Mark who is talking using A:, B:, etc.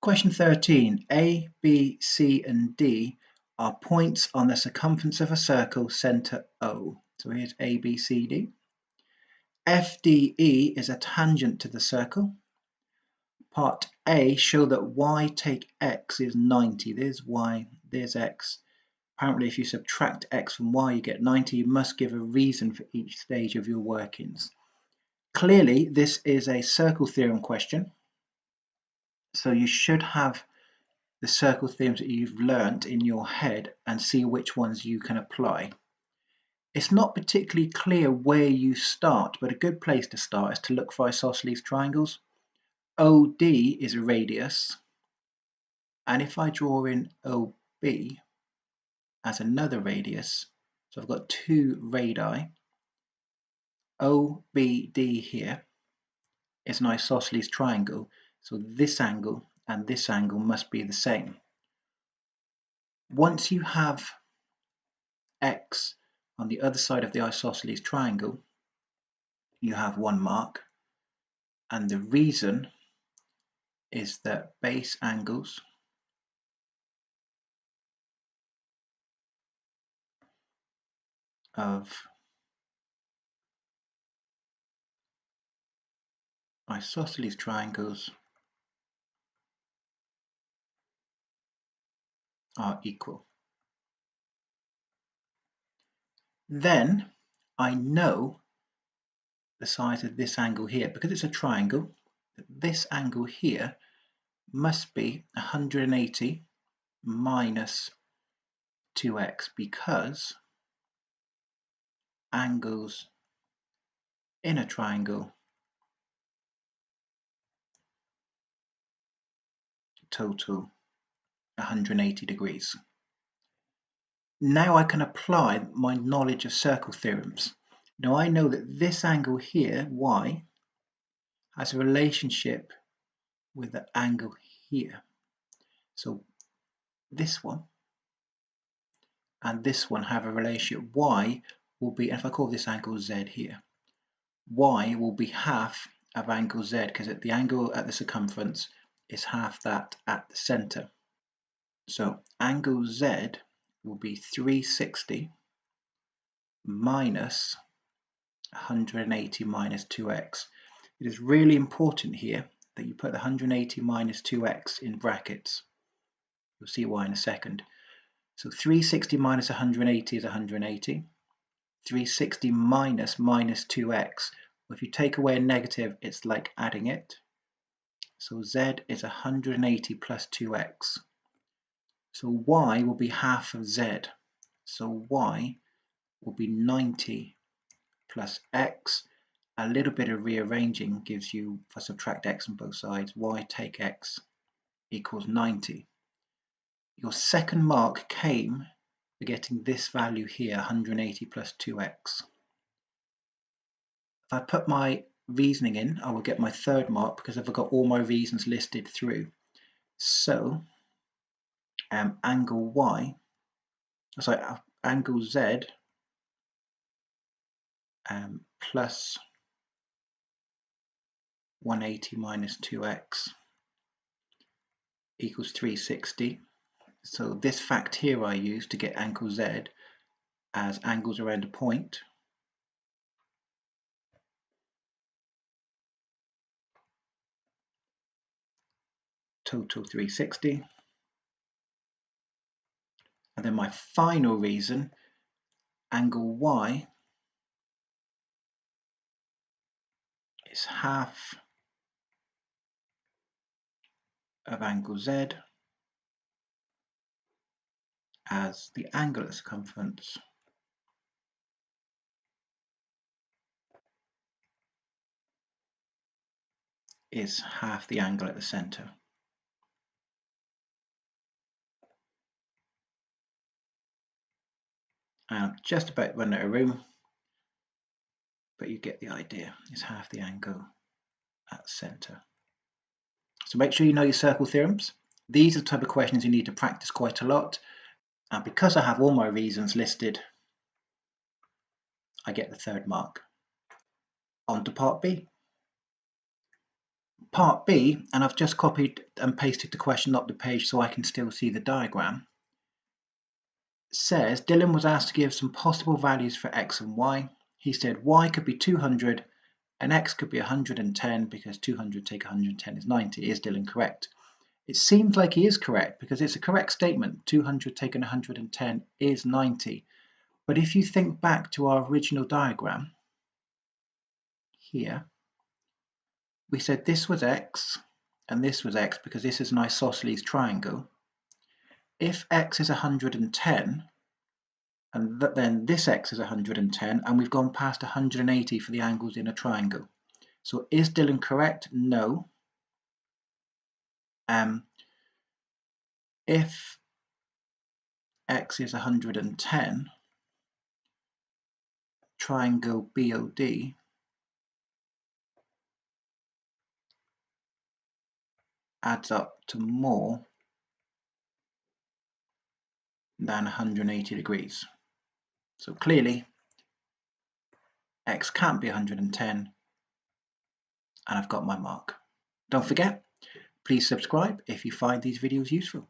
A: Question 13. A, B, C and D are points on the circumference of a circle, centre O. So here's A, B, C, D. FDE is a tangent to the circle. Part A, show that y take x is 90. There's y, there's x. Apparently if you subtract x from y you get 90. You must give a reason for each stage of your workings. Clearly this is a circle theorem question. So you should have the circle theorems that you've learnt in your head and see which ones you can apply. It's not particularly clear where you start, but a good place to start is to look for isosceles triangles. OD is a radius, and if I draw in OB as another radius, so I've got two radii, OBD here is an isosceles triangle, so this angle and this angle must be the same. Once you have x on the other side of the isosceles triangle, you have one mark, and the reason is that base angles of isosceles triangles are equal. Then I know the size of this angle here. Because it's a triangle, this angle here must be 180 minus 2x, because angles in a triangle total 180 degrees. Now I can apply my knowledge of circle theorems. Now I know that this angle here, y, has a relationship with the angle here. So this one and this one have a relationship. Y will be, if I call this angle z here, y will be half of angle z, because the angle at the circumference is half that at the center. So angle z will be 360 minus 180 minus 2x. It is really important here that you put the 180 minus 2x in brackets. You'll see why in a second. So 360 minus 180 is 180. 360 minus 2x. Well, if you take away a negative, it's like adding it. So z is 180 plus 2x. So y will be half of z. So y will be 90 plus x. A little bit of rearranging gives you, if I subtract x on both sides, y take x equals 90. Your second mark came for getting this value here, 180 plus 2x. If I put my reasoning in, I will get my third mark because I've got all my reasons listed through. So angle z plus 180 minus 2x equals 360. So this fact here I use to get angle z as angles around a point. Total 360. And then my final reason, angle y is half of angle z as the angle at circumference is half the angle at the center. I'm just about running out of room, but you get the idea. It's half the angle at the center. So make sure you know your circle theorems. These are the type of questions you need to practice quite a lot. And because I have all my reasons listed, I get the third mark. On to part B. Part B, and I've just copied and pasted the question up the page so I can still see the diagram, says Dylan was asked to give some possible values for x and y. He said y could be 200 and x could be 110 because 200 take 110 is 90. Is Dylan correct? It seems like he is correct because it's a correct statement. 200 taken 110 is 90. But if you think back to our original diagram here, we said this was x and this was x because this is an isosceles triangle. If x is 110, and then this x is 110, and we've gone past 180 for the angles in a triangle. So is Dylan correct? No. If x is 110, triangle BOD adds up to more than 180 degrees. So clearly x can't be 110, and I've got my mark. Don't forget, please subscribe if you find these videos useful.